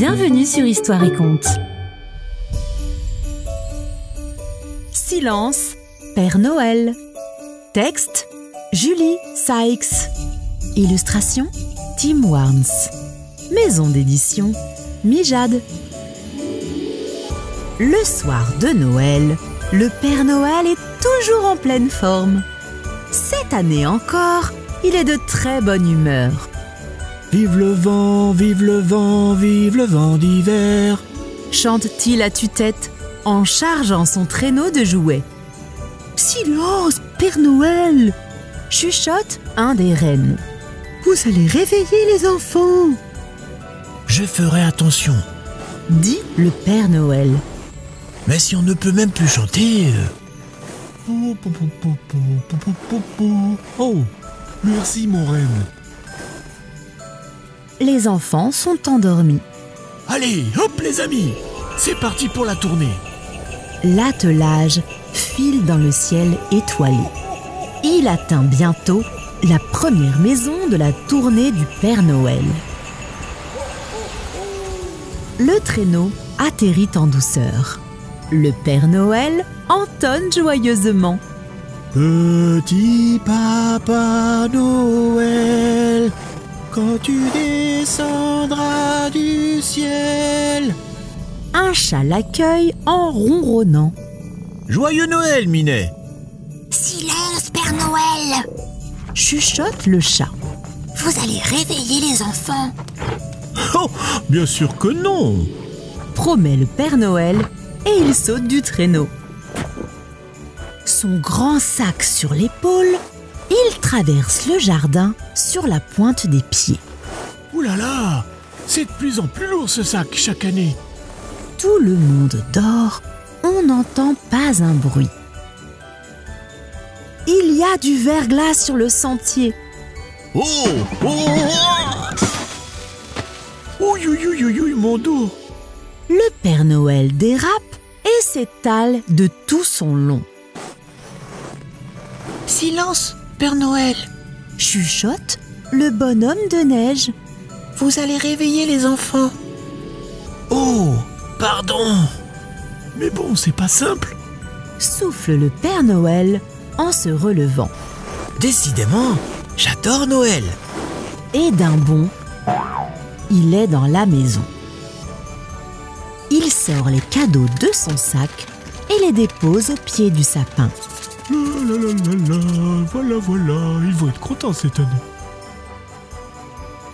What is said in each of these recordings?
Bienvenue sur Histoire et Contes. Silence, Père Noël. Texte, Julie Sykes. Illustration, Tim Warnes. Maison d'édition, Mijade. Le soir de Noël, le Père Noël est toujours en pleine forme. Cette année encore, il est de très bonne humeur. Vive le vent, vive le vent, vive le vent d'hiver, chante-t-il à tue-tête en chargeant son traîneau de jouets. Silence, Père Noël, chuchote un des rennes. Vous allez réveiller les enfants, je ferai attention, dit le Père Noël. Mais si on ne peut même plus chanter... Oh, merci mon reine. Les enfants sont endormis. Allez, hop les amis, c'est parti pour la tournée. L'attelage file dans le ciel étoilé. Il atteint bientôt la première maison de la tournée du Père Noël. Le traîneau atterrit en douceur. Le Père Noël entonne joyeusement. Petit Papa Noël, quand tu descendras du ciel. Un chat l'accueille en ronronnant. Joyeux Noël, Minet. Silence, Père Noël, Chuchote le chat. vous allez réveiller les enfants. Oh, bien sûr que non. Promet le Père Noël et il saute du traîneau. Son grand sac sur l'épaule, il traverse le jardin sur la pointe des pieds. Ouh là là, c'est de plus en plus lourd ce sac chaque année. Tout le monde dort, on n'entend pas un bruit. Il y a du verglas sur le sentier. Oh, oh, oh. Ouïe, ouïe, ouïe, ouïe, mon dos. Le Père Noël dérape et s'étale de tout son long. Silence, Père Noël, Chuchote le bonhomme de neige. vous allez réveiller les enfants. Oh, pardon. Mais bon, c'est pas simple. Souffle le Père Noël en se relevant. Décidément, j'adore Noël. Et d'un bond, il est dans la maison. Il sort les cadeaux de son sac et les dépose au pied du sapin. La la la la, voilà, voilà, ils vont être contents cette année.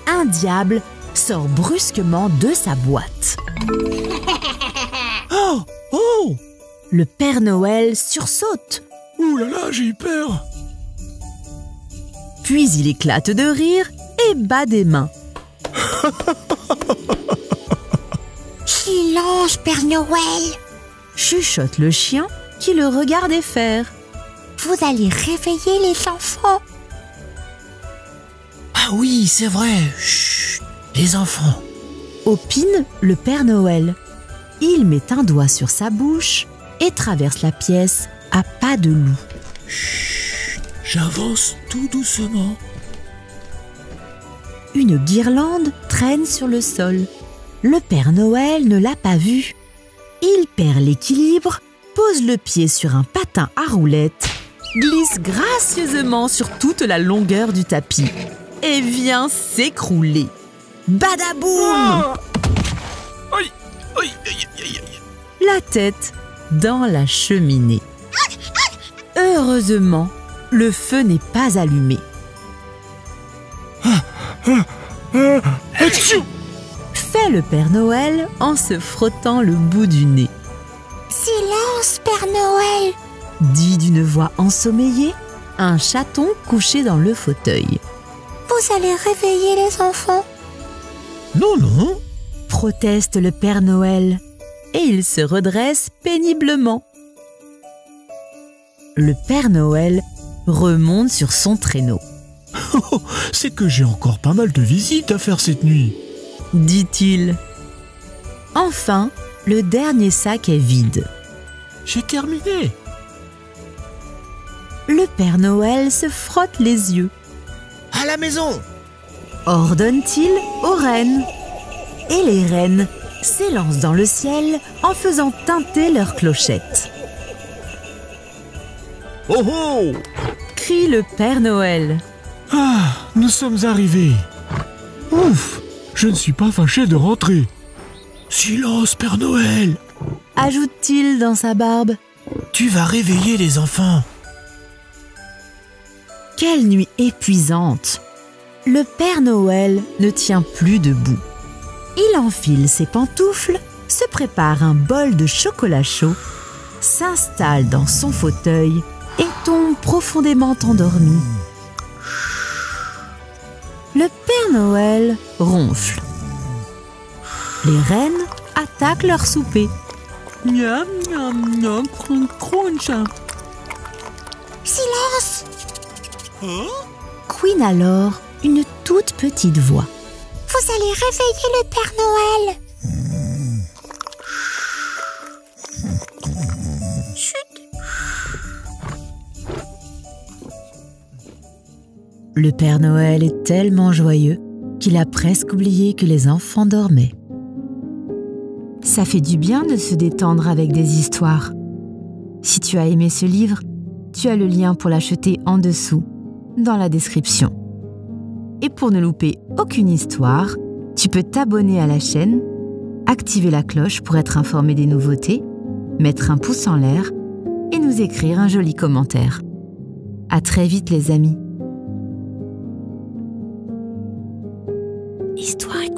Un diable sort brusquement de sa boîte. Oh, oh. Le Père Noël sursaute. Ouh là là, j'ai eu peur. Puis il éclate de rire et bat des mains. Silence, Père Noël, Chuchote le chien qui le regardait faire. vous allez réveiller les enfants. Ah oui, c'est vrai. Chut, les enfants. Opine le Père Noël. Il met un doigt sur sa bouche et traverse la pièce à pas de loup. Chut, j'avance tout doucement. Une guirlande traîne sur le sol. Le Père Noël ne l'a pas vue. Il perd l'équilibre, pose le pied sur un patin à roulettes, glisse gracieusement sur toute la longueur du tapis et vient s'écrouler. Badaboum! Aïe, aïe, aïe, aïe, aïe. La tête dans la cheminée. Heureusement, le feu n'est pas allumé. Atchou! Fait le Père Noël en se frottant le bout du nez. Silence, Père Noël, Dit d'une voix ensommeillée un chaton couché dans le fauteuil. vous allez réveiller les enfants. Non, non. Proteste le Père Noël et il se redresse péniblement. Le Père Noël remonte sur son traîneau. Oh, c'est que j'ai encore pas mal de visites à faire cette nuit. Dit-il. Enfin, le dernier sac est vide. J'ai terminé. Le Père Noël se frotte les yeux. À la maison. ordonne-t-il aux reines. Et les reines s'élancent dans le ciel en faisant tinter leurs clochettes. Oh oh! Crie le Père Noël. Ah, nous sommes arrivés. Ouf, je ne suis pas fâché de rentrer. Silence, Père Noël! Ajoute-t-il dans sa barbe. Tu vas réveiller les enfants. Quelle nuit épuisante! Le Père Noël ne tient plus debout. Il enfile ses pantoufles, se prépare un bol de chocolat chaud, s'installe dans son fauteuil et tombe profondément endormi. Le Père Noël ronfle. Les reines attaquent leur souper. Miam, miam, miam, crunch, crunch. Silence! Couine alors une toute petite voix. Vous allez réveiller le Père Noël. Le Père Noël est tellement joyeux qu'il a presque oublié que les enfants dormaient. Ça fait du bien de se détendre avec des histoires. Si tu as aimé ce livre, tu as le lien pour l'acheter en dessous, dans la description. Et pour ne louper aucune histoire, tu peux t'abonner à la chaîne, activer la cloche pour être informé des nouveautés, mettre un pouce en l'air et nous écrire un joli commentaire. À très vite les amis. Histoire